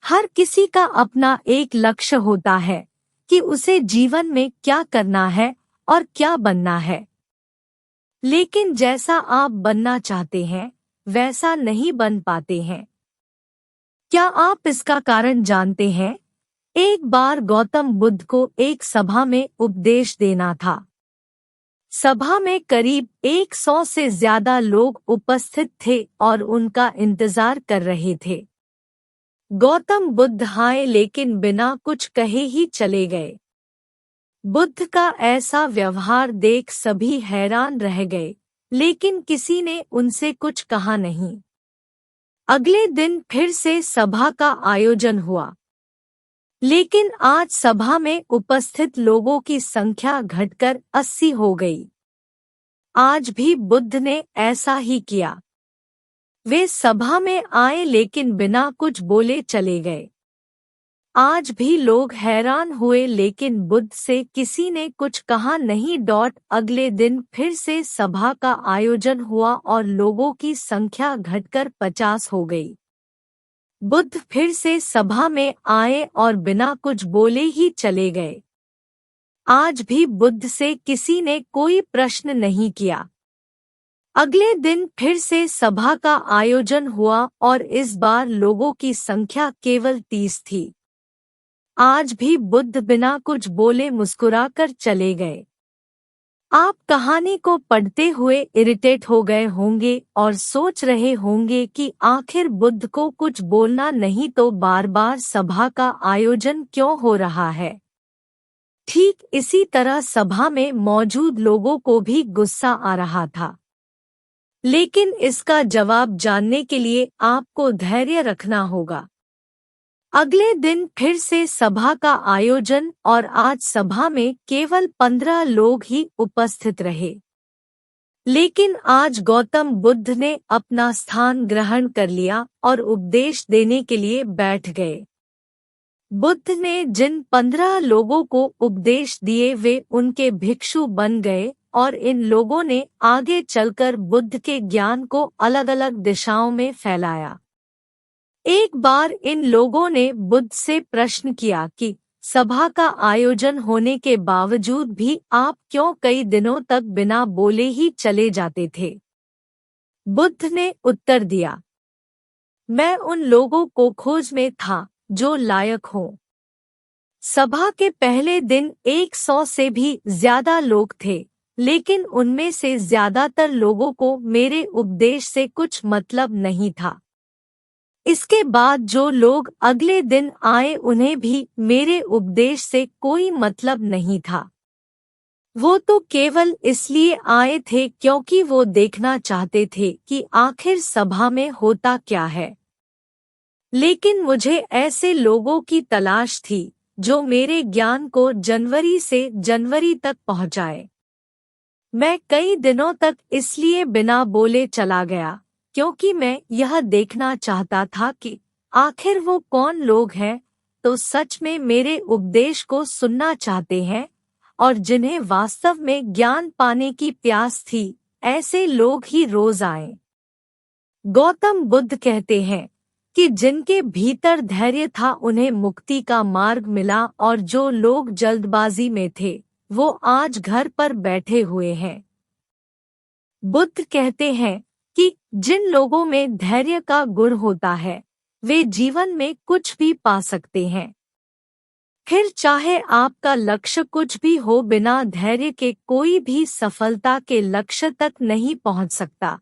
हर किसी का अपना एक लक्ष्य होता है कि उसे जीवन में क्या करना है और क्या बनना है। लेकिन जैसा आप बनना चाहते हैं वैसा नहीं बन पाते हैं। क्या आप इसका कारण जानते हैं? एक बार गौतम बुद्ध को एक सभा में उपदेश देना था। सभा में करीब 100 से ज्यादा लोग उपस्थित थे और उनका इंतजार कर रहे थे। गौतम बुद्ध आए लेकिन बिना कुछ कहे ही चले गए। बुद्ध का ऐसा व्यवहार देख सभी हैरान रह गए, लेकिन किसी ने उनसे कुछ कहा नहीं। अगले दिन फिर से सभा का आयोजन हुआ, लेकिन आज सभा में उपस्थित लोगों की संख्या घटकर 80 हो गई। आज भी बुद्ध ने ऐसा ही किया। वे सभा में आए लेकिन बिना कुछ बोले चले गए। आज भी लोग हैरान हुए लेकिन बुद्ध से किसी ने कुछ कहा नहीं। अगले दिन फिर से सभा का आयोजन हुआ और लोगों की संख्या घटकर 50 हो गई। बुद्ध फिर से सभा में आए और बिना कुछ बोले ही चले गए। आज भी बुद्ध से किसी ने कोई प्रश्न नहीं किया। अगले दिन फिर से सभा का आयोजन हुआ और इस बार लोगों की संख्या केवल 30 थी। आज भी बुद्ध बिना कुछ बोले मुस्कुराकर चले गए। आप कहानी को पढ़ते हुए इरिटेट हो गए होंगे और सोच रहे होंगे कि आखिर बुद्ध को कुछ बोलना नहीं तो बार-बार सभा का आयोजन क्यों हो रहा है। ठीक इसी तरह सभा में मौजूद लोगों को भी गुस्सा आ रहा था। लेकिन इसका जवाब जानने के लिए आपको धैर्य रखना होगा। अगले दिन फिर से सभा का आयोजन और आज सभा में केवल 15 लोग ही उपस्थित रहे। लेकिन आज गौतम बुद्ध ने अपना स्थान ग्रहण कर लिया और उपदेश देने के लिए बैठ गए। बुद्ध ने जिन 15 लोगों को उपदेश दिए वे उनके भिक्षु बन गए और इन लोगों ने आगे चलकर बुद्ध के ज्ञान को अलग-अलग दिशाओं में फैलाया। एक बार इन लोगों ने बुद्ध से प्रश्न किया कि सभा का आयोजन होने के बावजूद भी आप क्यों कई दिनों तक बिना बोले ही चले जाते थे। बुद्ध ने उत्तर दिया, मैं उन लोगों को खोज में था जो लायक हों। सभा के पहले दिन 100 से भी ज्यादा लोग थे, लेकिन उनमें से ज्यादातर लोगों को मेरे उपदेश से कुछ मतलब नहीं था। इसके बाद जो लोग अगले दिन आए उन्हें भी मेरे उपदेश से कोई मतलब नहीं था। वो तो केवल इसलिए आए थे क्योंकि वो देखना चाहते थे कि आखिर सभा में होता क्या है। लेकिन मुझे ऐसे लोगों की तलाश थी जो मेरे ज्ञान को जनवरी से जनवरी तक पहुंचाए। मैं कई दिनों तक इसलिए बिना बोले चला गया क्योंकि मैं यह देखना चाहता था कि आखिर वो कौन लोग हैं तो सच में मेरे उपदेश को सुनना चाहते हैं और जिन्हें वास्तव में ज्ञान पाने की प्यास थी। ऐसे लोग ही रोज आए। गौतम बुद्ध कहते हैं कि जिनके भीतर धैर्य था उन्हें मुक्ति का मार्ग मिला और जो लोग जल्दबाजी में थे वो आज घर पर बैठे हुए हैं। बुद्ध कहते हैं कि जिन लोगों में धैर्य का गुण होता है वे जीवन में कुछ भी पा सकते हैं। फिर चाहे आपका लक्ष्य कुछ भी हो, बिना धैर्य के कोई भी सफलता के लक्ष्य तक नहीं पहुंच सकता।